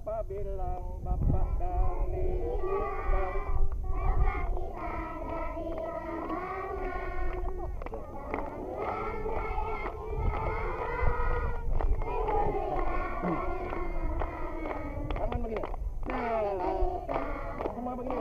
Papa bilang bapak dari Iqbal. Tangan begini. Semua begini.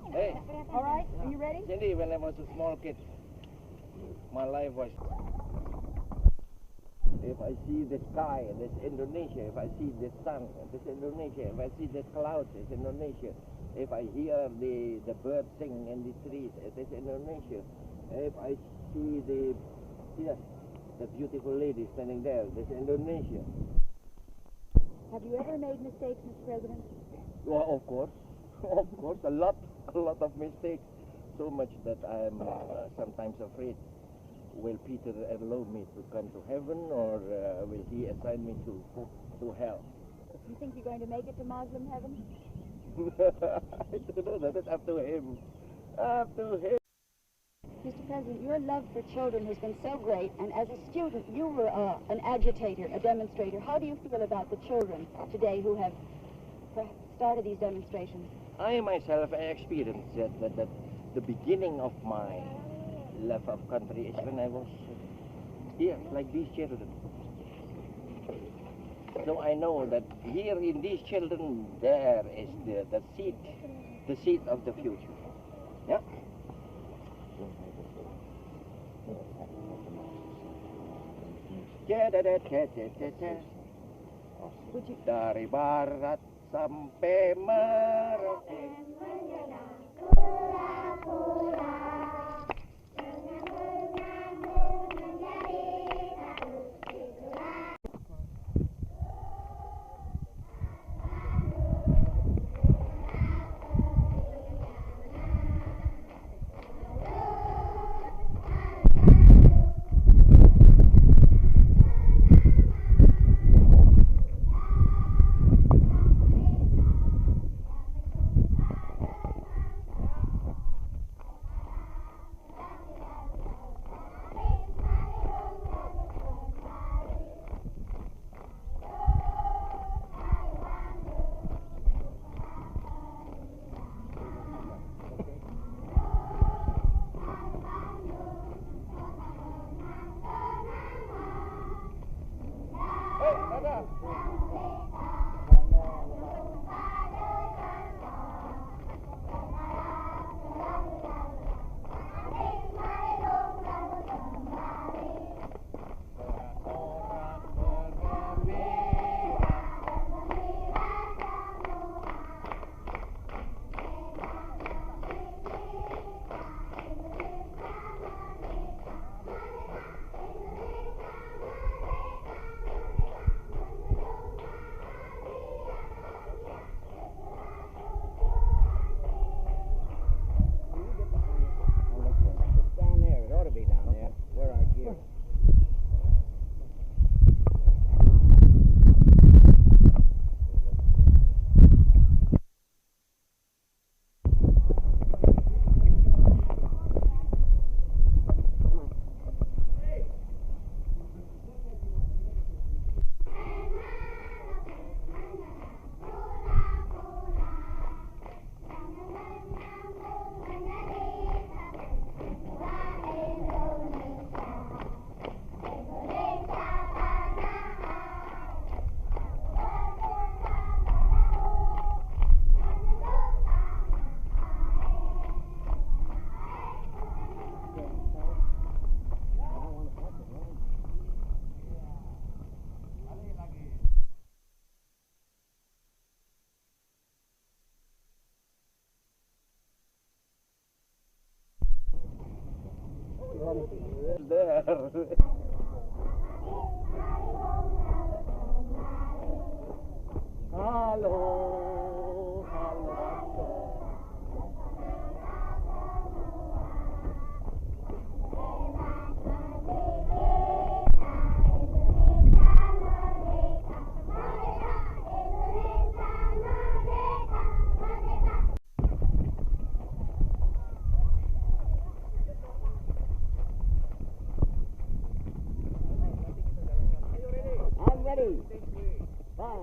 Hey. All right, are you ready? Cindy, when I was a small kid, my life was, if I see the sky, that's Indonesia. If I see the sun, that's Indonesia. If I see the clouds, it's Indonesia. If I hear the birds sing in the trees, it is Indonesia. If I see the beautiful lady standing there, that's Indonesia. Have you ever made mistakes, Mr. President? Well, of course, a lot of mistakes. So much that I am sometimes afraid. Will Peter allow me to come to heaven, or will he assign me to hell? You think you're going to make it to Muslim heaven? I don't know. That is up to him. Up to him. Mr. President, your love for children has been so great, and as a student, you were an agitator, a demonstrator. How do you feel about the children today who have started these demonstrations? I myself experienced that the beginning of my love of country is when I was here, like these children. So I know that here in these children, there is the seed of the future. Yeah? Dari barat sampai Merauke. There. Halo, halo. I'm ready. Bye.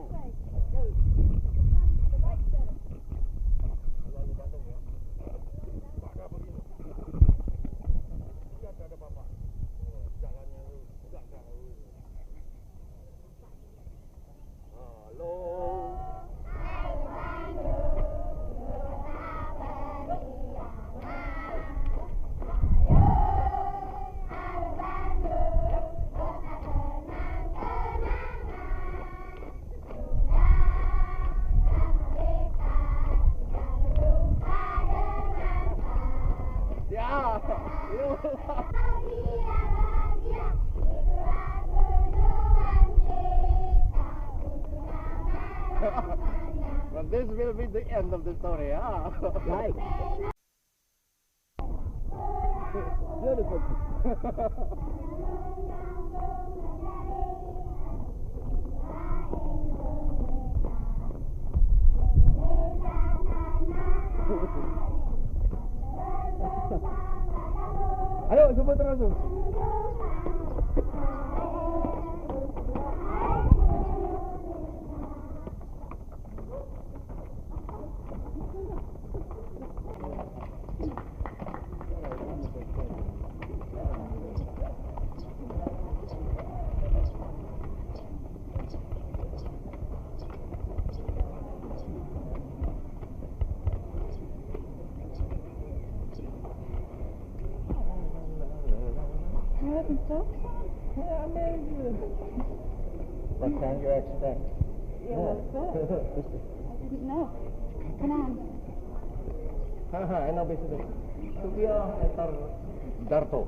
But this will be the end of the story, huh? Right. Beautiful. Ayo, sebut terus. What can you expect? Yeah, what's that? I didn't know. Come on. Haha, enak bisa. Cynthia etar Darto.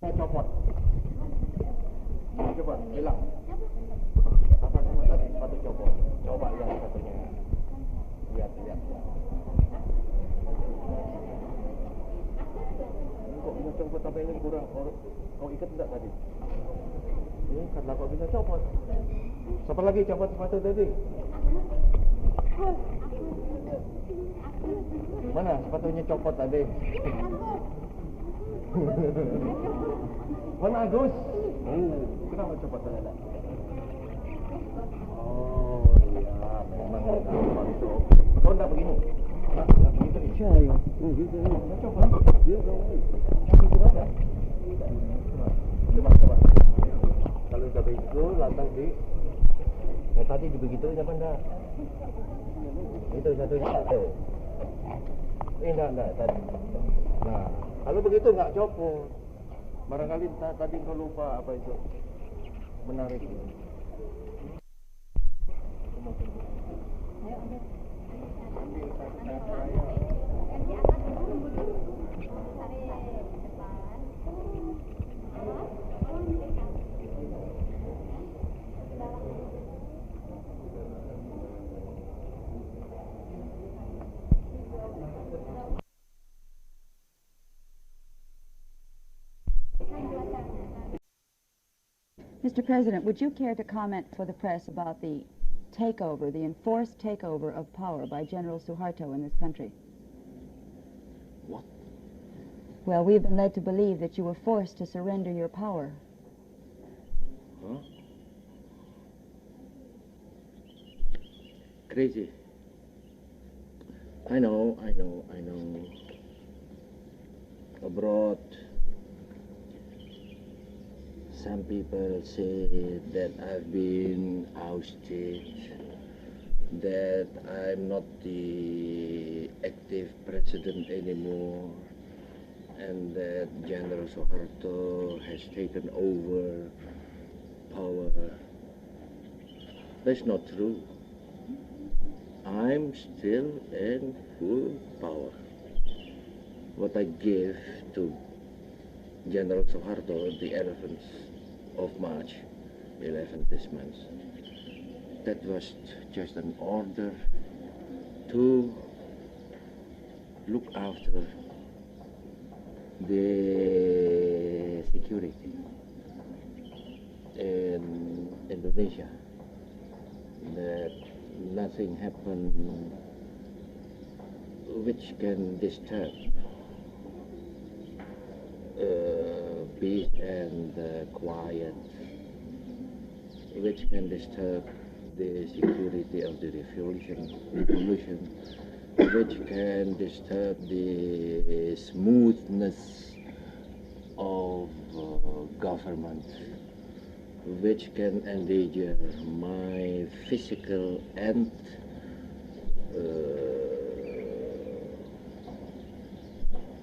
Saya copot. Coba bilang. Apa sama tadi sepatu copot? Coba yang satunya. Lihat. Kok bisa copot sampai ini kurang? Kau ikat tidak tadi? Ini karena kau bisa copot. Siapa lagi copot sepatu tadi? Mana sepatunya copot tadi? Mana Agus? Kenapa copot tadi? Oh iya, memang gampang itu. Kau tidak begini? Tidak begitu nih. Iya. Coba. Dia dong. Coba. Kalau udah begitu, lantas di. Ya tadi begitu aja enggak? Itu satunya tuh. Enggak tadi. Nah, kalau begitu enggak copot. Barangkali tadi kau lupa apa itu. Menarik. Mr. President, would you care to comment for the press about the takeover, the enforced takeover of power by General Suharto in this country? What? Well, we've been led to believe that you were forced to surrender your power. Huh? Crazy. I know. abroad, some people say that I've been ousted, that I'm not the active president anymore, and that General Soeharto has taken over power. That's not true. I'm still in full power. What I gave to General Soeharto the 11th of March, 11th this month, that was just an order to look after the security in Indonesia, that nothing happened which can disturb peace and quiet, which can disturb the security of the revolution, which can disturb the smoothness of government, which can endanger my physical and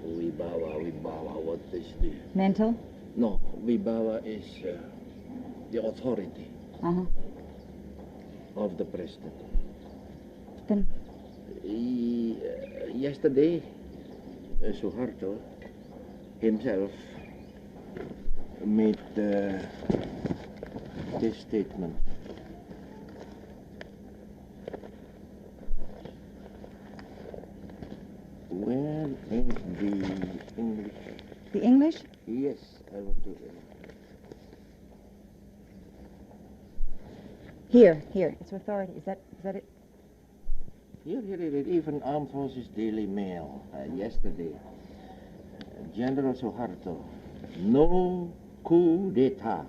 wibawa, what is the... Mental? No, wibawa is the authority of the president. Then yesterday, Soeharto himself made this statement. Where is the English? the English? Yes, I want to... Here, it's authority. Is that it? Here, even Armed Forces Daily Mail, yesterday. General Soeharto, no coup d'etat.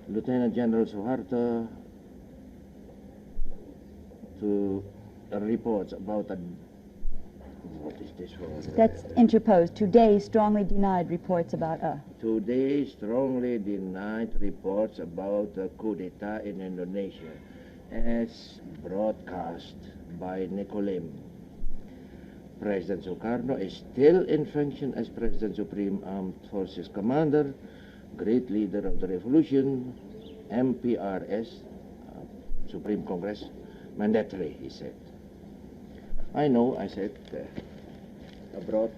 Lieutenant General Soeharto to reports about a... What is this for? That's interposed. Today strongly denied reports about Today strongly denied reports about a coup d'etat in Indonesia, as broadcast by Nicolem. President Soekarno is still in function as President Supreme Armed Forces Commander, great leader of the revolution, MPRS, Supreme Congress, mandatory, he said. I know, I said, abroad,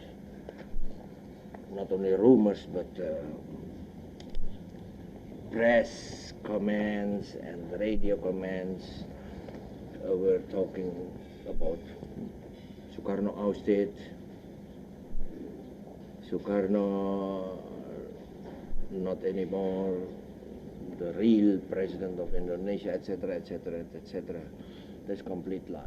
not only rumors, but press comments and radio comments were talking about Soekarno ousted, Soekarno not anymore the real president of Indonesia, etc., etc., etc. That's complete lie.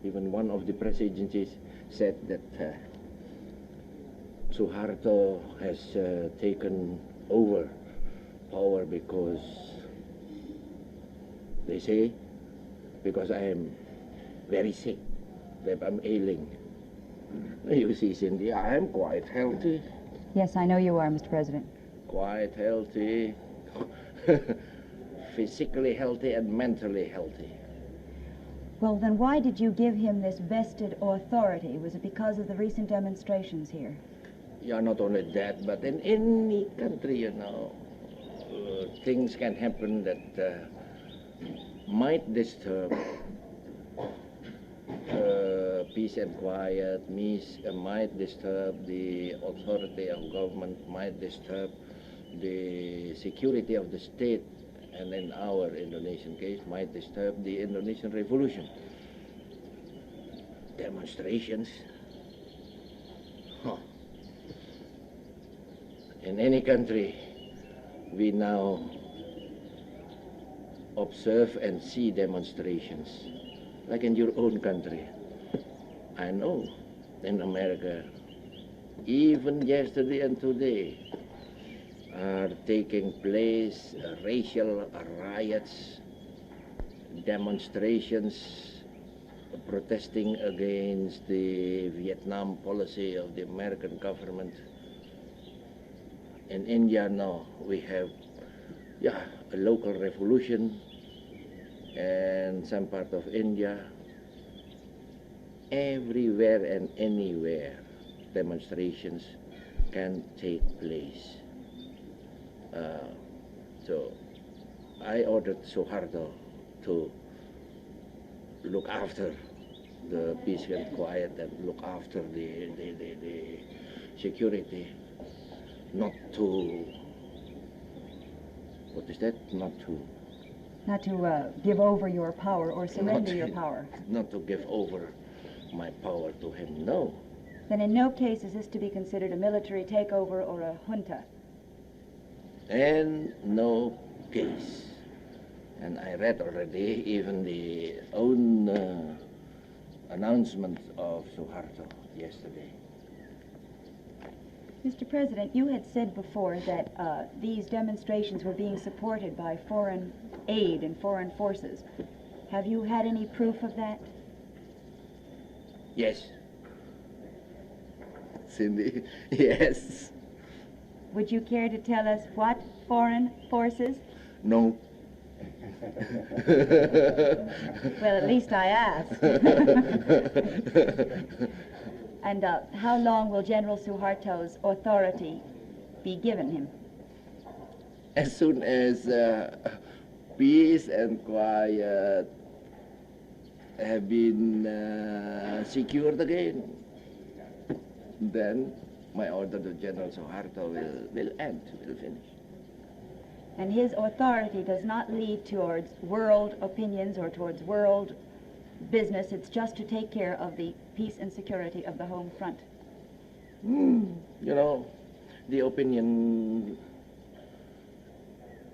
Even one of the press agencies said that Soeharto has taken over power because, they say, because I am very sick, that I'm ailing. You see, Cynthia, I am quite healthy. Yes, I know you are, Mr. President. Quite healthy, physically healthy and mentally healthy. Well, then why did you give him this vested authority? Was it because of the recent demonstrations here? Yeah, not only that, but in any country, you know, things can happen that might disturb peace and quiet, might disturb the authority of government, might disturb the security of the state, and in our Indonesian case, might disturb the Indonesian revolution. Demonstrations. Huh. In any country, we now observe and see demonstrations, like in your own country. I know in America, even yesterday and today, are taking place racial riots, demonstrations protesting against the Vietnam policy of the American government. In India now we have, a local revolution, and some part of India, everywhere and anywhere demonstrations can take place. So I ordered Suharto to look after the peace and quiet and look after the security, not to, what is that? Not to give over your power or surrender your power. Not to give over my power to him, no. Then in no case is this to be considered a military takeover or a junta? In no case. And I read already even the own announcement of Suharto yesterday. Mr. President, you had said before that these demonstrations were being supported by foreign aid and foreign forces. Have you had any proof of that? Yes. Cindy, yes. Would you care to tell us what foreign forces? No. Well, at least I asked. And how long will General Suharto's authority be given him? As soon as peace and quiet have been secured again, then my order to General Suharto will end, will finish. And his authority does not lead towards world opinions or towards world business. It's just to take care of the peace and security of the home front. You know, the opinion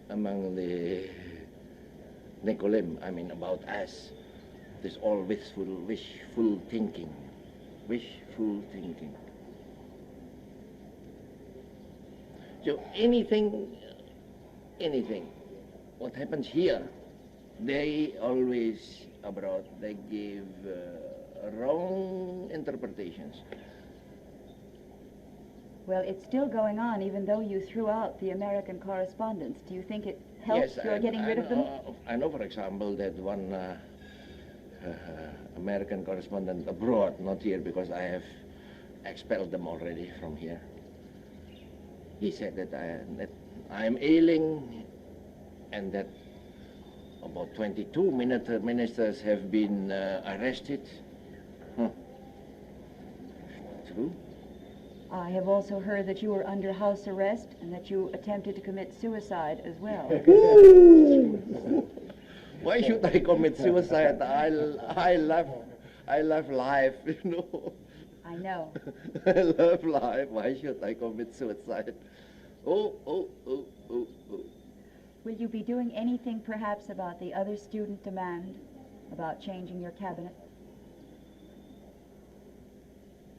among the Nicolim, I mean about us, is all wishful thinking. Wishful thinking. So anything, what happens here, they always abroad, they give wrong interpretations. Well, it's still going on, even though you threw out the American correspondents. Do you think it helps your getting rid of them? I know, for example, that one American correspondent abroad, not here because I have expelled them already from here. He said that I am ailing and that about 22 ministers have been arrested. True? I have also heard that you were under house arrest and that you attempted to commit suicide as well. Why should I commit suicide? I love life, you know. I know. I love life. Why should I commit suicide? Oh. Will you be doing anything perhaps about the other student demand about changing your cabinet?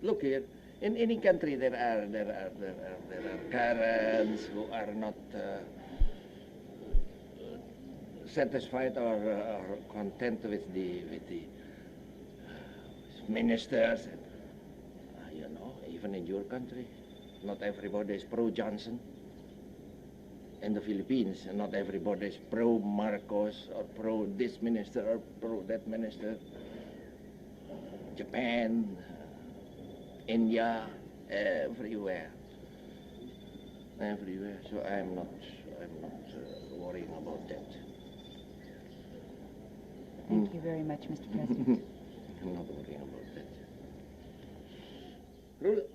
Look here. In any country, there are currents who are not satisfied or content with the ministers. You know, even in your country, not everybody is pro Johnson. In the Philippines, not everybody is pro Marcos or pro this minister or pro that minister. Japan, India, everywhere. So I'm not worrying about that. Thank you very much, Mr. President. I'm not worrying about that. Rule.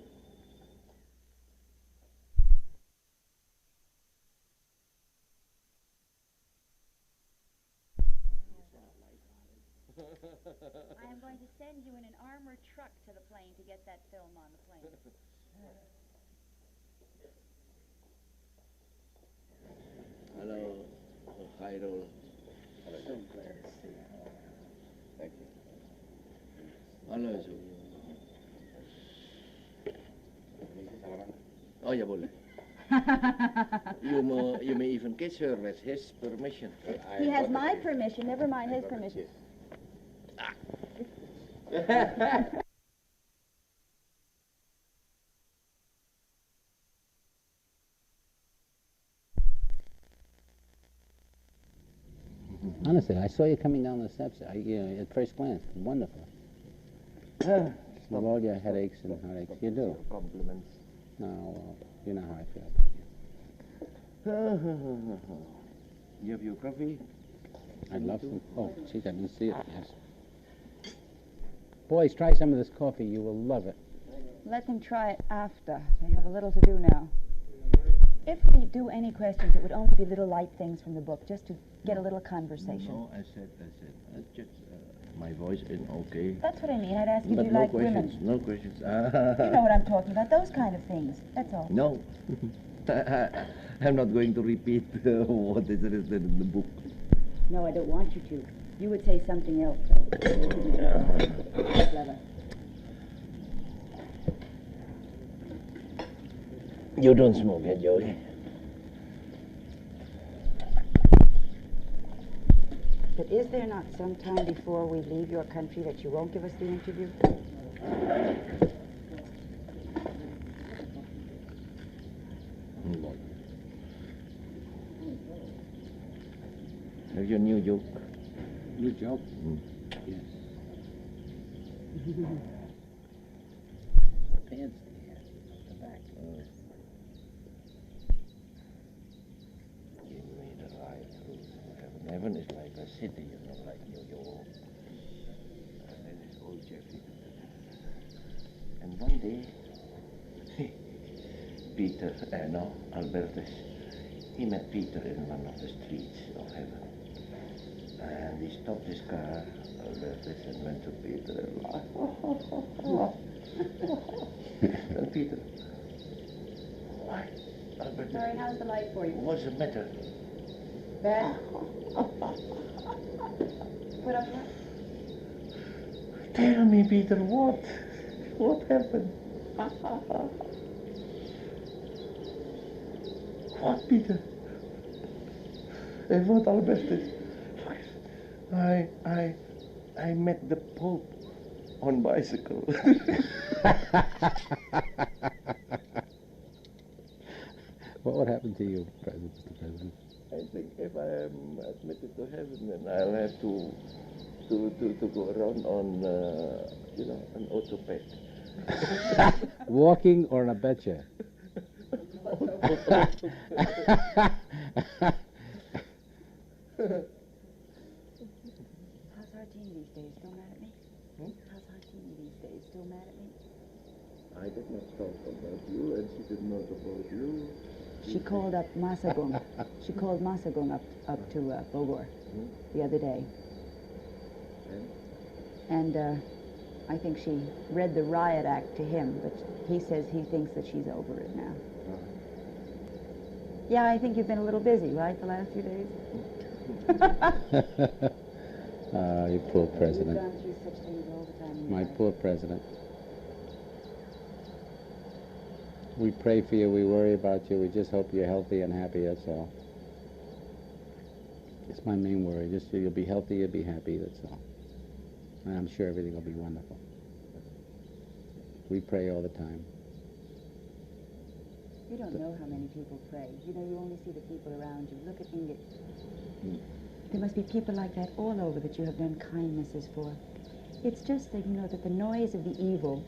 I am going to send you in an armored truck to the plane to get that film on the plane. Hello, Khairul. Thank you. Hello, Zu. Oh, yeah, boleh. You may even kiss her with his permission. He has my permission, never mind his permission. Honestly, I saw you coming down the steps. At first glance, wonderful. With all your headaches and heartaches, you do. Compliments. No, well, you know how I feel about you. You have your coffee? I'd love some. Oh, geez, I didn't see it. Yes. Boys, try some of this coffee. You will love it. Let them try it after. They have a little to do now. If we do any questions, it would only be little light things from the book, just to get a little conversation. No, I said, just my voice isn't okay. That's what I mean. I'd ask you, But do you no like questions, women? no questions. You know what I'm talking about, those kind of things. That's all. No. I'm not going to repeat what is written in the book. No, I don't want you to. You would say something else, though. Clever. You don't smoke, eh, Joey? But is there not some time before we leave your country that you won't give us the interview? Have your new joke? New joke? Yes. Pants here, the back. Give me the right through heaven. Heaven is like a city, you know, like New York. And then it's old Jeffy. And one day, Peter, no, Albertus, he met Peter in one of the streets of heaven. And he stopped his car, Albertus, and went to Peter and laughed. And Peter, why, Albertus? Sorry, how's the light for you? What's the matter? Bad? Put up what? Tell me, Peter, what? What happened? What, Peter? And what, Albertus? I met the Pope on bicycle. What would happen to you, Mr. President? I think if I am admitted to heaven, then I'll have to go around on, an autoped. Walking or in a betcha? How's Hartini these days? Still mad at me? How's Hartini these days? Still mad at me? I did not talk about you, and she did not about you. She called up Masagung. She called Masagung up to Bogor the other day. And I think she read the riot act to him, but he says he thinks that she's over it now. Yeah, I think you've been a little busy, right, the last few days? You poor You've president. gone through such things all the time. My poor president. We pray for you, we worry about you, we just hope you're healthy and happy, that's all. It's my main worry, just so you'll be healthy, you'll be happy, that's all. And I'm sure everything will be wonderful. We pray all the time. You don't know how many people pray. You know, you only see the people around you. Look at Inget. There must be people like that all over that you have done kindnesses for. It's just that, you know, that the noise of the evil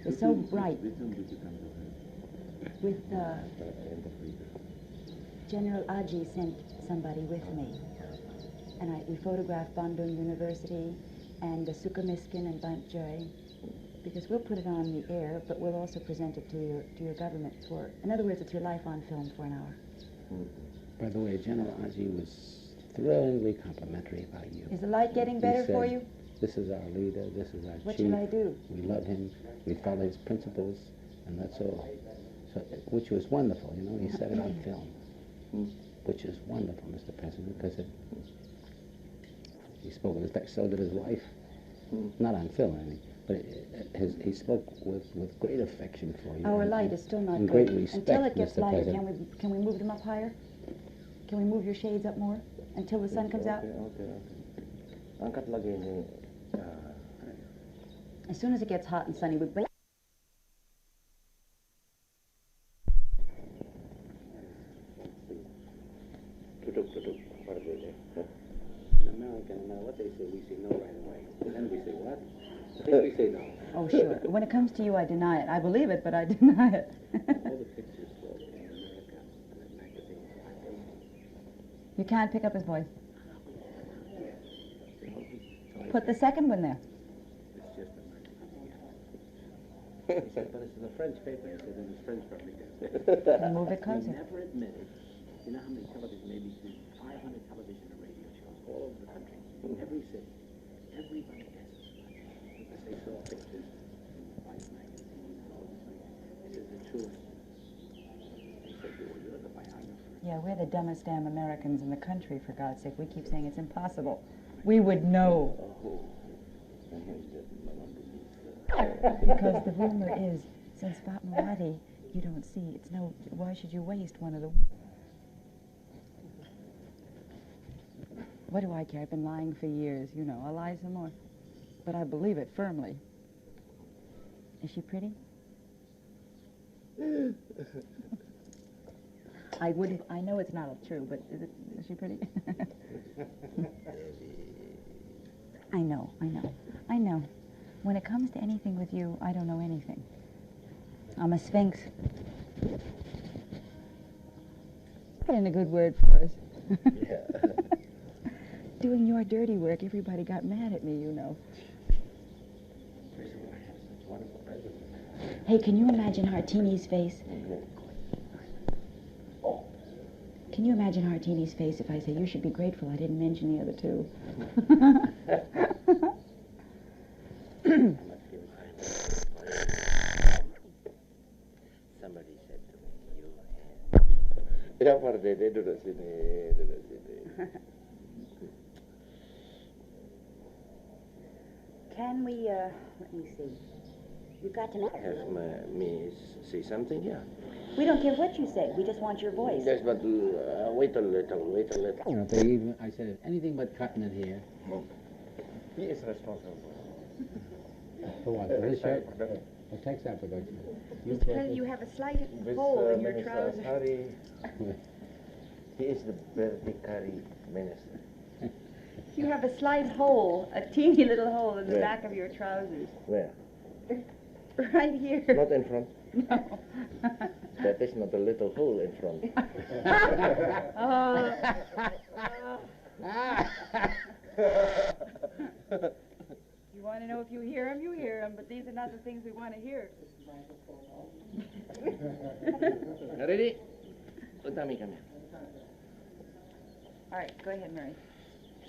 is so bright. With General Aji sent somebody with me. And we photographed Bandung University and Sukamiskin and Bantjoy, because we'll put it on the air, but we'll also present it to your government for, in other words, it's your life on film for an hour. By the way, General Aji was thrillingly complimentary about you. Is the light getting better for you? This is our leader, this is our What chief. shall I do? We love him, we follow his principles, and that's all. So, which was wonderful, you know, he said it on film. Which is wonderful, Mr. President, because he spoke of his, so did his wife. Not on film or anything, but he spoke with great affection for you. Our light is still not and good. great respect, Until it gets Mr. lighter, President. can we move them up higher? Can we move your shades up more until the sun comes out? Okay. Angkat lagi ini. As soon as it gets hot and sunny, we bake. In America, no matter what they say, we say no right away. Then we say what? Then we say no. Oh, sure. When it comes to you, I deny it. I believe it, but I deny it. All the pictures in America and the magazines, I think. You can't pick up his voice. Put the second one there. It's just a matter of He said, but it's in a French paper. He said, and it's French publication. Move it He closer. never admitted. You know how many television, maybe 500 television and radio shows all over the country, every city. Everybody gets this money. Because they saw pictures in the Vice magazine and all this thing. This is the truth. They said, well, you're the biographer. Yeah, we're the dumbest damn Americans in the country, for God's sake. We keep saying it's impossible. We would know. Because the rumor is, since Fatmawati, you don't see, it's no, why should you waste one of the... What do I care? I've been lying for years, you know. I'll lie some more. But I believe it firmly. Is she pretty? I know it's not true, but is she pretty? I know. When it comes to anything with you, I don't know anything. I'm a sphinx. Put in a good word for us. Yeah. Doing your dirty work, everybody got mad at me, you know. Hey, can you imagine Hartini's face? Can you imagine Hartini's face if I say, you should be grateful I didn't mention the other two? Somebody said to me, you Ya, Pardede, duduk sini, duduk sini. Can we, let me see. You've got to know. have me say something, yeah. We don't care what you say. We just want your voice. Yes, but wait a little. You know, they even, I said, anything but cutting it here. He is responsible. For what? For his shirt? For textile production. Mr. President, you have a slight hole in your trousers. He is the Berdikari minister. You have a slight hole, a teeny little hole in the Where? back of your trousers. Where? Right here. Not in front. No. That is not a little hole in front. You want to know if you hear them, you hear them, but these are not the things we want to hear. Ready? Utami kami. All right, go ahead, Mary.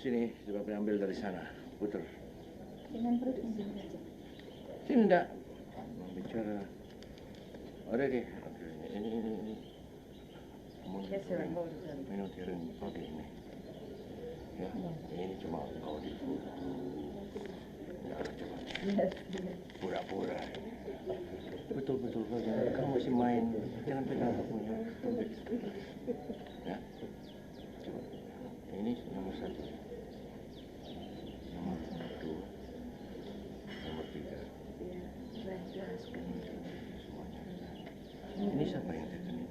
Sini, coba ambil dari sana. Putar. Dengan perut ini. Sini enggak. Mau bicara. Ada deh. Ini. Yes, sir. Hold it. Minutin pakai ini. Ya, ini cuma kau di foto. Ya, coba. Yes. Pura-pura. Betul-betul saja. Kamu masih main. Jangan pegang akunya. Ya. Coba. Ini nomor 1. Nomor 2. Nomor 3. Semuanya. Ini siapa yang tekan ini?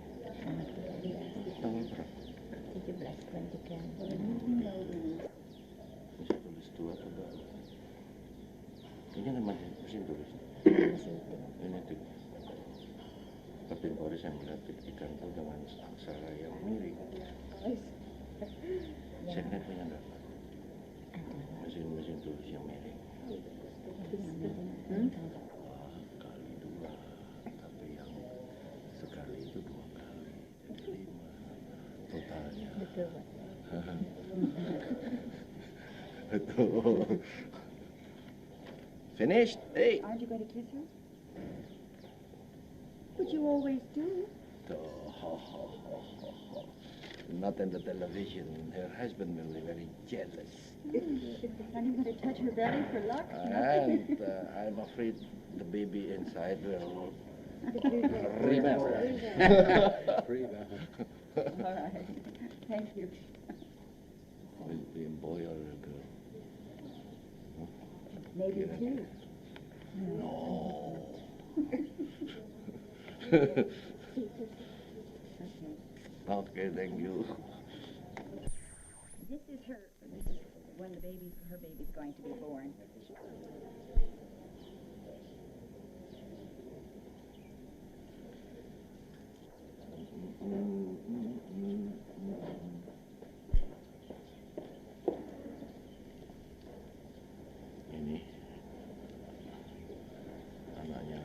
Tanggal berapa? 17 Kemerdekaan. Bisa tulis tua atau baru? Ini kan mesin tulis. Ini tuh. Tapi baru saya melihat ikan itu dengan aksara yang miring. Saya lihat punya enggak? Mesin tulis yang miring. Kali 2. Tapi yang sekali itu 2 kali. Jadi 5 totalnya. Betul, Pak. Betul. Finished? Hey! Aren't you going to kiss her? But you always do. Not in the television. Her husband will be very jealous. And you're going to touch her belly for luck? And I'm afraid the baby inside will Rebound. Rebound. All right. Thank you. Will it be a boy or a girl? Maybe two. No. Okay, thank you. This is her. This is when her baby's going to be born. Ini anaknya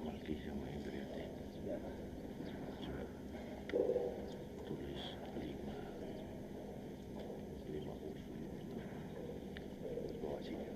Maki sama Hendriati. Coba tulis 5 usul bawa sini.